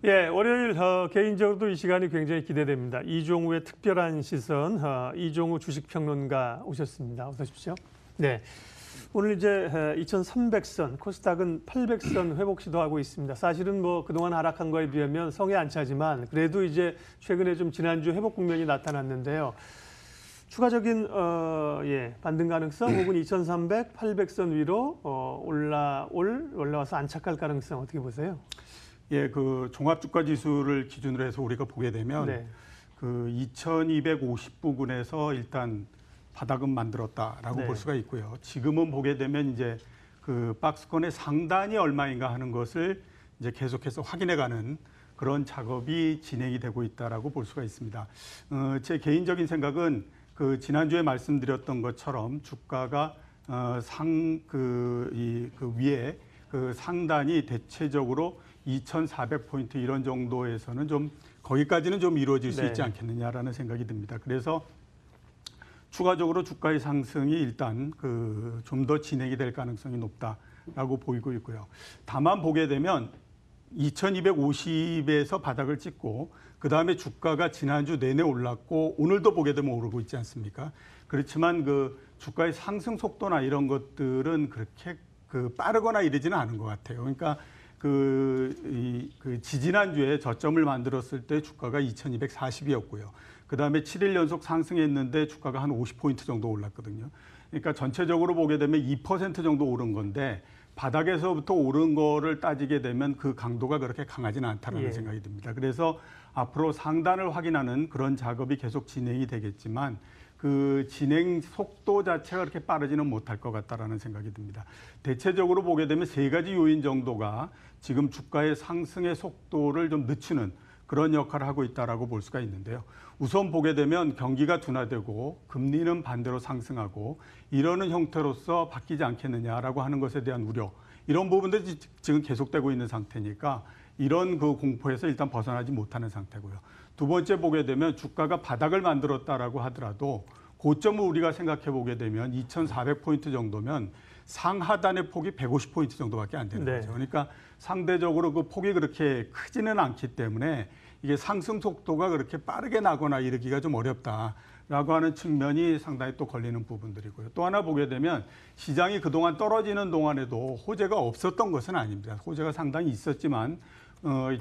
예, 월요일 개인적으로도 이 시간이 굉장히 기대됩니다. 이종우의 특별한 시선, 이종우 주식평론가 오셨습니다. 어서 오십시오. 네, 오늘 이제 2300선, 코스닥은 800선 회복 시도하고 있습니다. 사실은 뭐 그동안 하락한 거에 비하면 성에 안 차지만 그래도 이제 최근에 좀 지난주 회복 국면이 나타났는데요. 추가적인 반등 가능성 혹은 2300, 800선 위로 올라와서 안착할 가능성 어떻게 보세요? 예, 그 종합주가 지수를 기준으로 해서 우리가 보게 되면 네. 그 2250부근에서 일단 바닥은 만들었다라고 네. 볼 수가 있고요. 지금은 보게 되면 이제 그 박스권의 상단이 얼마인가 하는 것을 이제 계속해서 확인해가는 그런 작업이 진행이 되고 있다라고 볼 수가 있습니다. 제 개인적인 생각은 그 지난주에 말씀드렸던 것처럼 주가가 위에 그 상단이 대체적으로 2,400포인트 이런 정도에서는 좀 거기까지는 좀 이루어질 수 있지 않겠느냐라는 생각이 듭니다. 그래서 추가적으로 주가의 상승이 일단 그 좀 더 진행이 될 가능성이 높다라고 보이고 있고요. 다만 보게 되면 2,250에서 바닥을 찍고 그 다음에 주가가 지난주 내내 올랐고 오늘도 보게 되면 오르고 있지 않습니까? 그렇지만 그 주가의 상승 속도나 이런 것들은 그렇게 그 빠르거나 이러지는 않은 것 같아요. 그러니까 지지난주에 저점을 만들었을 때 주가가 2,240이었고요. 그 다음에 7일 연속 상승했는데 주가가 한 50포인트 정도 올랐거든요. 그러니까 전체적으로 보게 되면 2% 정도 오른 건데 바닥에서부터 오른 거를 따지게 되면 그 강도가 그렇게 강하지는 않다는 생각이 듭니다. 그래서 앞으로 상단을 확인하는 그런 작업이 계속 진행이 되겠지만 그 진행 속도 자체가 그렇게 빠르지는 못할 것 같다라는 생각이 듭니다. 대체적으로 보게 되면 세 가지 요인 정도가 지금 주가의 상승의 속도를 좀 늦추는 그런 역할을 하고 있다라고 볼 수가 있는데요. 우선 보게 되면 경기가 둔화되고 금리는 반대로 상승하고 이러는 형태로서 바뀌지 않겠느냐라고 하는 것에 대한 우려, 이런 부분들이 지금 계속되고 있는 상태니까 이런 그 공포에서 일단 벗어나지 못하는 상태고요. 두 번째 보게 되면 주가가 바닥을 만들었다라고 하더라도 고점을 우리가 생각해 보게 되면 2,400포인트 정도면 상하단의 폭이 150포인트 정도밖에 안 되는 거죠. 그러니까 상대적으로 그 폭이 그렇게 크지는 않기 때문에 이게 상승 속도가 그렇게 빠르게 나거나 이르기가 좀 어렵다라고 하는 측면이 상당히 또 걸리는 부분들이고요. 또 하나 보게 되면 시장이 그동안 떨어지는 동안에도 호재가 없었던 것은 아닙니다. 호재가 상당히 있었지만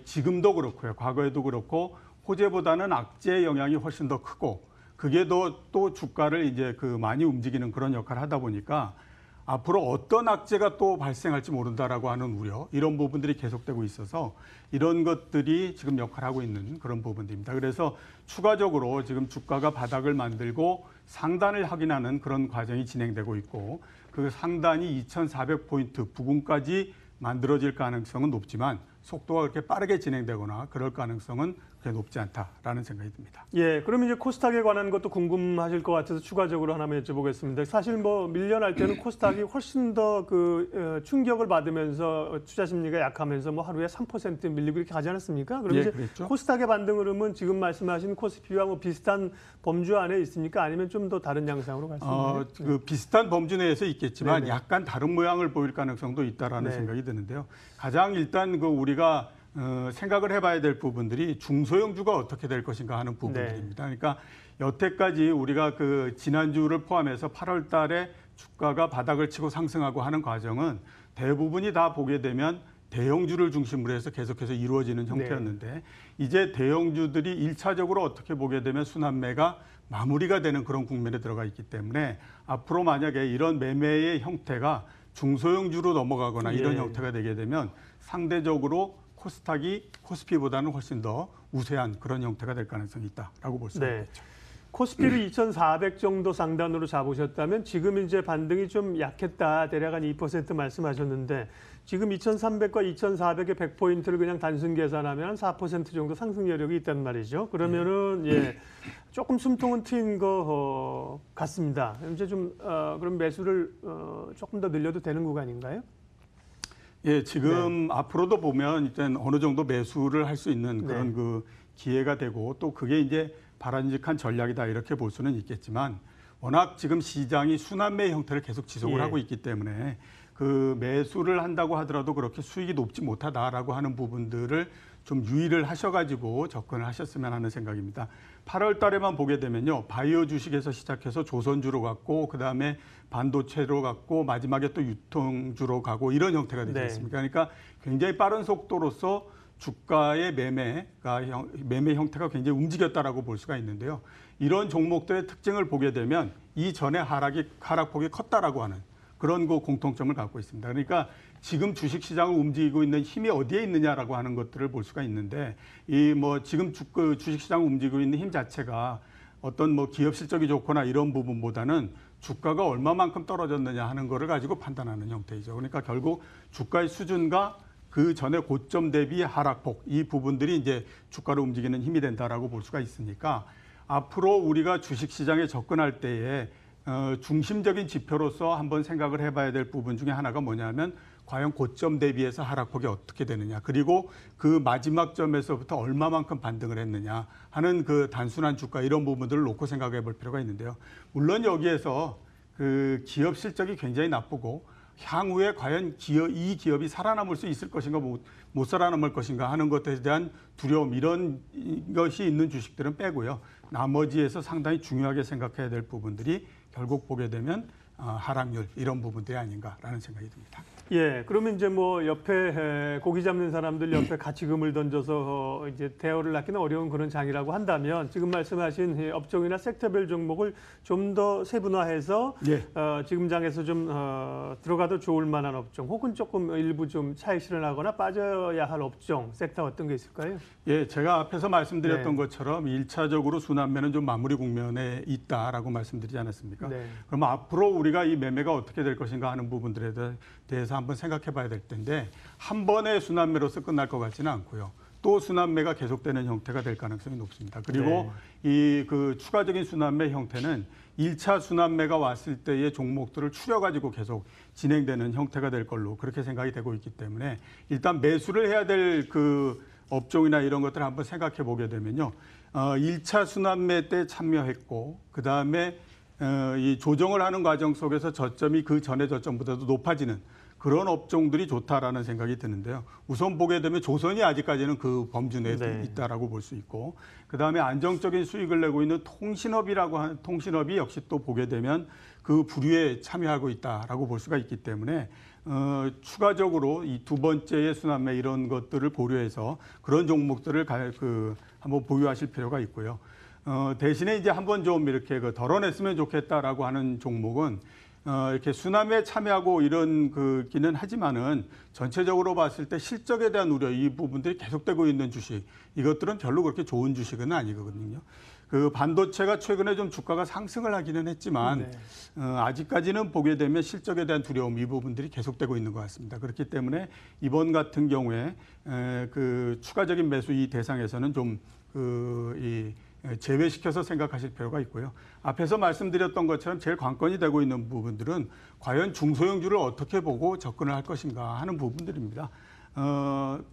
지금도 그렇고요. 과거에도 그렇고 호재보다는 악재의 영향이 훨씬 더 크고 그게 또 주가를 이제 그 많이 움직이는 그런 역할을 하다 보니까 앞으로 어떤 악재가 또 발생할지 모른다라고 하는 우려, 이런 부분들이 계속되고 있어서 이런 것들이 지금 역할을 하고 있는 그런 부분들입니다. 그래서 추가적으로 지금 주가가 바닥을 만들고 상단을 확인하는 그런 과정이 진행되고 있고 그 상단이 2,400포인트 부근까지 만들어질 가능성은 높지만 속도가 그렇게 빠르게 진행되거나 그럴 가능성은 그렇게 높지 않다라는 생각이 듭니다. 예, 그러면 이제 코스닥에 관한 것도 궁금하실 것 같아서 추가적으로 하나만 여쭤보겠습니다. 사실 뭐 밀려날 때는 코스닥이 훨씬 더 그 충격을 받으면서 투자 심리가 약하면서 뭐 하루에 3% 밀리고 이렇게 가지 않았습니까? 그러면 이제 그랬죠. 코스닥의 반등 흐름은 지금 말씀하신 코스피와 뭐 비슷한 범주 안에 있습니까? 아니면 좀 더 다른 양상으로 갈 수 있나요? 그 비슷한 범주 내에서 있겠지만 네네. 약간 다른 모양을 보일 가능성도 있다라는 생각이 드는데요. 가장 일단 그 우리가 생각을 해봐야 될 부분들이 중소형주가 어떻게 될 것인가 하는 부분들입니다. 그러니까 여태까지 우리가 그 지난주를 포함해서 8월 달에 주가가 바닥을 치고 상승하고 하는 과정은 대부분이 다 보게 되면 대형주를 중심으로 해서 계속해서 이루어지는 형태였는데 이제 대형주들이 1차적으로 어떻게 보게 되면 순환매가 마무리가 되는 그런 국면에 들어가 있기 때문에 앞으로 만약에 이런 매매의 형태가 중소형주로 넘어가거나 이런 형태가 되게 되면 상대적으로 코스닥이 코스피보다는 훨씬 더 우세한 그런 형태가 될 가능성이 있다라고 볼 수 있겠죠. 코스피를 2,400 정도 상단으로 잡으셨다면 지금 이제 반등이 좀 약했다. 대략 한 2% 말씀하셨는데 지금 2,300과 2,400의 100포인트를 그냥 단순 계산하면 한 4% 정도 상승 여력이 있단 말이죠. 그러면은 조금 숨통은 트인 거 같습니다. 이제 좀 그럼 매수를 조금 더 늘려도 되는 구간인가요? 예, 지금 앞으로도 보면 일단 어느 정도 매수를 할 수 있는 그런 그 기회가 되고 또 그게 이제 바람직한 전략이다 이렇게 볼 수는 있겠지만 워낙 지금 시장이 순환매 형태를 계속 지속을 하고 있기 때문에 그 매수를 한다고 하더라도 그렇게 수익이 높지 못하다라고 하는 부분들을 좀 유의를 하셔가지고 접근을 하셨으면 하는 생각입니다. 8월 달에만 보게 되면요. 바이오 주식에서 시작해서 조선주로 갔고 그다음에 반도체로 갔고 마지막에 또 유통주로 가고 이런 형태가 되지 않습니까? 그러니까 굉장히 빠른 속도로서 주가의 매매 형태가 굉장히 움직였다라고 볼 수가 있는데요. 이런 종목들의 특징을 보게 되면 이전에 하락폭이 컸다라고 하는 그런 공통점을 갖고 있습니다. 그러니까 지금 주식시장을 움직이고 있는 힘이 어디에 있느냐라고 하는 것들을 볼 수가 있는데 지금 주식시장을 움직이고 있는 힘 자체가 어떤 기업 실적이 좋거나 이런 부분보다는 주가가 얼마만큼 떨어졌느냐 하는 거를 가지고 판단하는 형태이죠. 그러니까 결국 주가의 수준과 그 전에 고점 대비 하락폭 이 부분들이 이제 주가를 움직이는 힘이 된다라고 볼 수가 있으니까 앞으로 우리가 주식시장에 접근할 때에 중심적인 지표로서 한번 생각을 해봐야 될 부분 중에 하나가 뭐냐면 과연 고점 대비해서 하락폭이 어떻게 되느냐 그리고 그 마지막 점에서부터 얼마만큼 반등을 했느냐 하는 그 단순한 주가 이런 부분들을 놓고 생각해 볼 필요가 있는데요. 물론 여기에서 그 기업 실적이 굉장히 나쁘고 향후에 과연 이 기업이 살아남을 수 있을 것인가 못 살아남을 것인가 하는 것에 대한 두려움 이런 것이 있는 주식들은 빼고요. 나머지에서 상당히 중요하게 생각해야 될 부분들이 결국 보게 되면 하락률 이런 부분들이 아닌가라는 생각이 듭니다. 예, 그러면 이제 옆에 고기 잡는 사람들 옆에 가치금을 던져서 이제 대어를 낳기는 어려운 그런 장이라고 한다면 지금 말씀하신 업종이나 섹터별 종목을 좀 더 세분화해서 예. 지금 장에서 좀 들어가도 좋을 만한 업종 혹은 조금 일부 좀 차익 실현하거나 빠져야 할 업종, 섹터 어떤 게 있을까요? 예, 제가 앞에서 말씀드렸던 네. 것처럼 1차적으로 순환매는 좀 마무리 국면에 있다라고 말씀드리지 않았습니까? 네. 그럼 앞으로 우리가 이 매매가 어떻게 될 것인가 하는 부분들에 대해서 한번 생각해 봐야 될 텐데 한 번의 순환매로서 끝날 것 같지는 않고요. 또 순환매가 계속되는 형태가 될 가능성이 높습니다. 그리고 이 그 추가적인 순환매 형태는 1차 순환매가 왔을 때의 종목들을 추려가지고 계속 진행되는 형태가 될 걸로 그렇게 생각이 되고 있기 때문에 일단 매수를 해야 될 그 업종이나 이런 것들을 한번 생각해 보게 되면요. 1차 순환매 때 참여했고 그다음에 이 조정을 하는 과정 속에서 저점이 그 전의 저점보다도 높아지는 그런 업종들이 좋다라는 생각이 드는데요. 우선 보게 되면 조선이 아직까지는 그 범주 내에 있다라고 볼 수 있고 그다음에 안정적인 수익을 내고 있는 통신업이라고 하는 통신업이 역시 또 보게 되면 그 부류에 참여하고 있다라고 볼 수가 있기 때문에 추가적으로 이 두 번째의 순환매 이런 것들을 고려해서 그런 종목들을 한번 보유하실 필요가 있고요. 대신에 이제 한번 좀 이렇게 덜어냈으면 좋겠다라고 하는 종목은 이렇게 순환매에 참여하고 이런 기는 하지만은 전체적으로 봤을 때 실적에 대한 우려 이 부분들이 계속되고 있는 주식 이것들은 별로 그렇게 좋은 주식은 아니거든요. 그 반도체가 최근에 좀 주가가 상승을 하기는 했지만 아직까지는 보게 되면 실적에 대한 두려움 이 부분들이 계속되고 있는 것 같습니다. 그렇기 때문에 이번 같은 경우에 그 추가적인 매수 이 대상에서는 좀 제외시켜서 생각하실 필요가 있고요. 앞에서 말씀드렸던 것처럼 제일 관건이 되고 있는 부분들은 과연 중소형주를 어떻게 보고 접근을 할 것인가 하는 부분들입니다.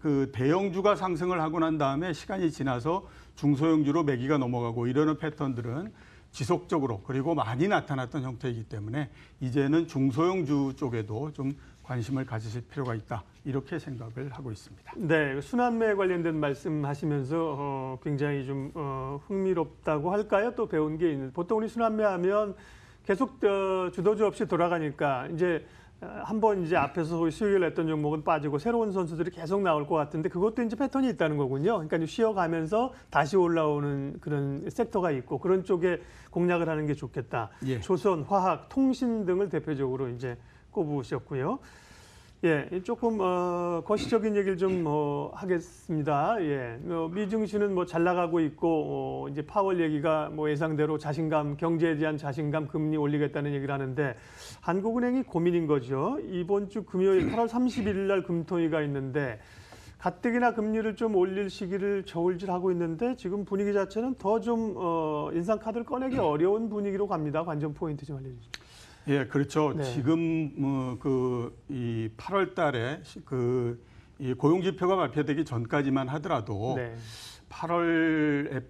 그 대형주가 상승을 하고 난 다음에 시간이 지나서 중소형주로 매기가 넘어가고 이러는 패턴들은 지속적으로 그리고 많이 나타났던 형태이기 때문에 이제는 중소형주 쪽에도 좀 관심을 가지실 필요가 있다. 이렇게 생각을 하고 있습니다. 네, 순환매 관련된 말씀하시면서 굉장히 좀 흥미롭다고 할까요? 또 배운 게 있는. 보통 우리 순환매 하면 계속 주도주 없이 돌아가니까 이제 한번 이제 앞에서 소위 수익을 냈던 종목은 빠지고 새로운 선수들이 계속 나올 것 같은데 그것도 이제 패턴이 있다는 거군요. 그러니까 이제 쉬어가면서 다시 올라오는 그런 섹터가 있고 그런 쪽에 공략을 하는 게 좋겠다. 예. 조선, 화학, 통신 등을 대표적으로 이제 꼽으셨고요. 예, 조금 거시적인 얘기를 좀 하겠습니다. 예, 미증시는 잘 나가고 있고 이제 파월 얘기가 예상대로 자신감, 경제에 대한 자신감, 금리 올리겠다는 얘기를 하는데 한국은행이 고민인 거죠. 이번 주 금요일 8월 31일 날 금토위가 있는데 가뜩이나 금리를 좀 올릴 시기를 저울질하고 있는데 지금 분위기 자체는 더 좀 인상 카드를 꺼내기 어려운 분위기로 갑니다. 관전 포인트 좀 알려주시죠. 예, 그렇죠. 네. 지금 이 8월 달에 이 고용 지표가 발표되기 전까지만 하더라도 네. 8월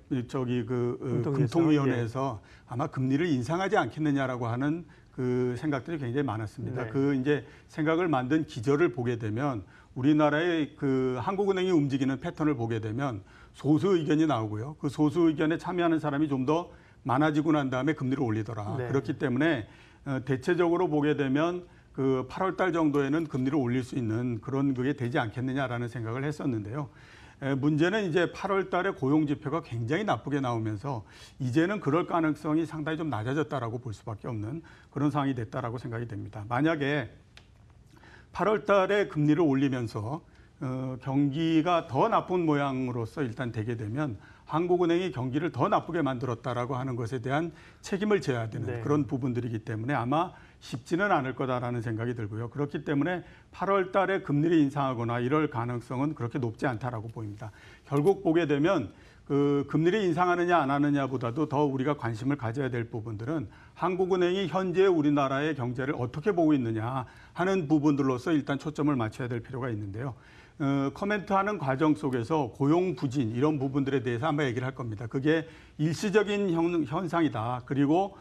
금통위원회에서 아마 금리를 인상하지 않겠느냐라고 하는 그 생각들이 굉장히 많았습니다. 네. 그 이제 생각을 만든 기저를 보게 되면 우리나라의 그 한국은행이 움직이는 패턴을 보게 되면 소수 의견이 나오고요. 그 소수 의견에 참여하는 사람이 좀 더 많아지고 난 다음에 금리를 올리더라. 네. 그렇기 때문에 대체적으로 보게 되면 그 8월 달 정도에는 금리를 올릴 수 있는 그런 그게 되지 않겠느냐라는 생각을 했었는데요. 문제는 이제 8월 달에 고용 지표가 굉장히 나쁘게 나오면서 이제는 그럴 가능성이 상당히 좀 낮아졌다라고 볼 수밖에 없는 그런 상황이 됐다라고 생각이 됩니다. 만약에 8월 달에 금리를 올리면서 경기가 더 나쁜 모양으로서 일단 되게 되면 한국은행이 경기를 더 나쁘게 만들었다라고 하는 것에 대한 책임을 져야 되는 네. 그런 부분들이기 때문에 아마 쉽지는 않을 거다라는 생각이 들고요. 그렇기 때문에 8월 달에 금리를 인상하거나 이럴 가능성은 그렇게 높지 않다라고 보입니다. 결국 보게 되면 그 금리를 인상하느냐 안 하느냐보다도 더 우리가 관심을 가져야 될 부분들은 한국은행이 현재 우리나라의 경제를 어떻게 보고 있느냐 하는 부분들로서 일단 초점을 맞춰야 될 필요가 있는데요. 코멘트하는 과정 속에서 고용 부진 이런 부분들에 대해서 아마 얘기를 할 겁니다. 그게 일시적인 현상이다. 그리고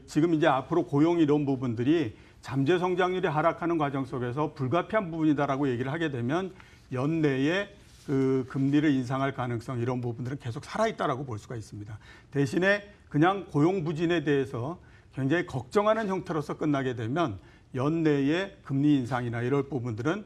지금 이제 앞으로 고용 이런 부분들이 잠재 성장률이 하락하는 과정 속에서 불가피한 부분이다라고 얘기를 하게 되면 연내에 그 금리를 인상할 가능성 이런 부분들은 계속 살아있다라고 볼 수가 있습니다. 대신에 그냥 고용 부진에 대해서 굉장히 걱정하는 형태로서 끝나게 되면 연내에 금리 인상이나 이럴 부분들은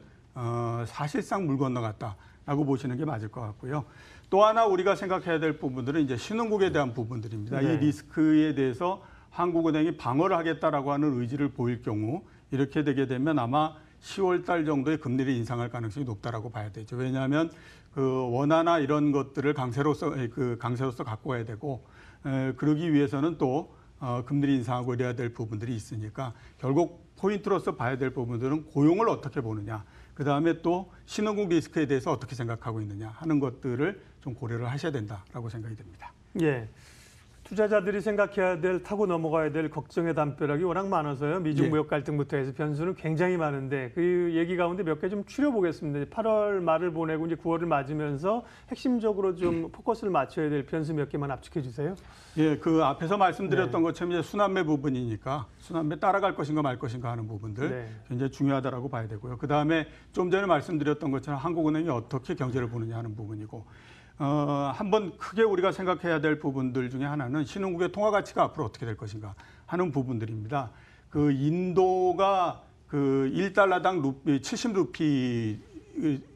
사실상 물 건너갔다라고 보시는 게 맞을 것 같고요. 또 하나 우리가 생각해야 될 부분들은 이제 신흥국에 대한 부분들입니다. 네. 이 리스크에 대해서 한국은행이 방어를 하겠다라고 하는 의지를 보일 경우 이렇게 되게 되면 아마 10월 달 정도에 금리를 인상할 가능성이 높다라고 봐야 되죠. 왜냐하면 그 원화나 이런 것들을 강세로서 갖고 와야 되고 그러기 위해서는 또 금리를 인상하고 이래야 될 부분들이 있으니까 결국 포인트로서 봐야 될 부분들은 고용을 어떻게 보느냐. 그다음에 또 신흥국 리스크에 대해서 어떻게 생각하고 있느냐 하는 것들을 좀 고려를 하셔야 된다라고 생각이 됩니다. 예. 투자자들이 생각해야 될 타고 넘어가야 될 걱정의 담벼락이 워낙 많아서요. 미중 예. 무역 갈등부터 해서 변수는 굉장히 많은데 그 얘기 가운데 몇 개 좀 추려보겠습니다. 8월 말을 보내고 이제 9월을 맞으면서 핵심적으로 좀 포커스를 맞춰야 될 변수 몇 개만 압축해 주세요. 예, 그 앞에서 말씀드렸던 네. 것처럼 이제 순환매 부분이니까 순환매 따라갈 것인가 말 것인가 하는 부분들 네. 굉장히 중요하다라고 봐야 되고요. 그 다음에 좀 전에 말씀드렸던 것처럼 한국은행이 어떻게 경제를 보느냐 하는 부분이고 한번 크게 우리가 생각해야 될 부분들 중에 하나는 신흥국의 통화 가치가 앞으로 어떻게 될 것인가 하는 부분들입니다. 그 인도가 그 1달러당 70루피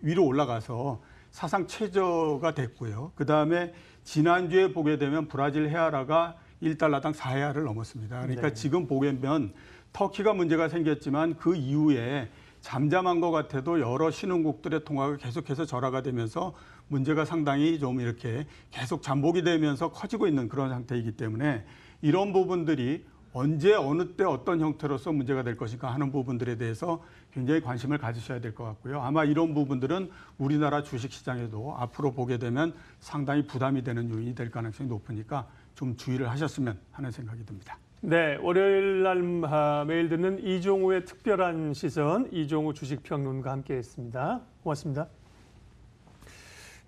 위로 올라가서 사상 최저가 됐고요. 그 다음에 지난주에 보게 되면 브라질 헤아라가 1달러당 4헤아를 넘었습니다. 그러니까 네. 지금 보면 터키가 문제가 생겼지만 그 이후에 잠잠한 것 같아도 여러 신흥국들의 통화가 계속해서 절하가 되면서 문제가 상당히 좀 이렇게 계속 잠복이 되면서 커지고 있는 그런 상태이기 때문에 이런 부분들이 언제 어느 때 어떤 형태로서 문제가 될 것인가 하는 부분들에 대해서 굉장히 관심을 가지셔야 될 것 같고요. 아마 이런 부분들은 우리나라 주식시장에도 앞으로 보게 되면 상당히 부담이 되는 요인이 될 가능성이 높으니까 좀 주의를 하셨으면 하는 생각이 듭니다. 네, 월요일 날 매일 듣는 이종우의 특별한 시선, 이종우 주식평론가 함께했습니다. 고맙습니다.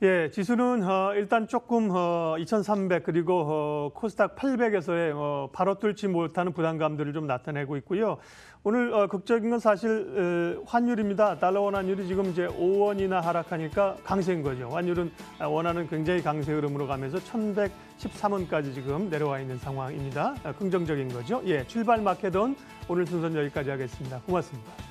예, 지수는 일단 조금 2,300 그리고 코스닥 800에서의 바로 뚫지 못하는 부담감들을 좀 나타내고 있고요. 오늘 극적인 건 사실 환율입니다. 달러 원 환율이 지금 이제 5원이나 하락하니까 강세인 거죠. 환율은 원화는 굉장히 강세 흐름으로 가면서 1,113원까지 지금 내려와 있는 상황입니다. 긍정적인 거죠. 예, 출발 마켓온 오늘 순서는 여기까지 하겠습니다. 고맙습니다.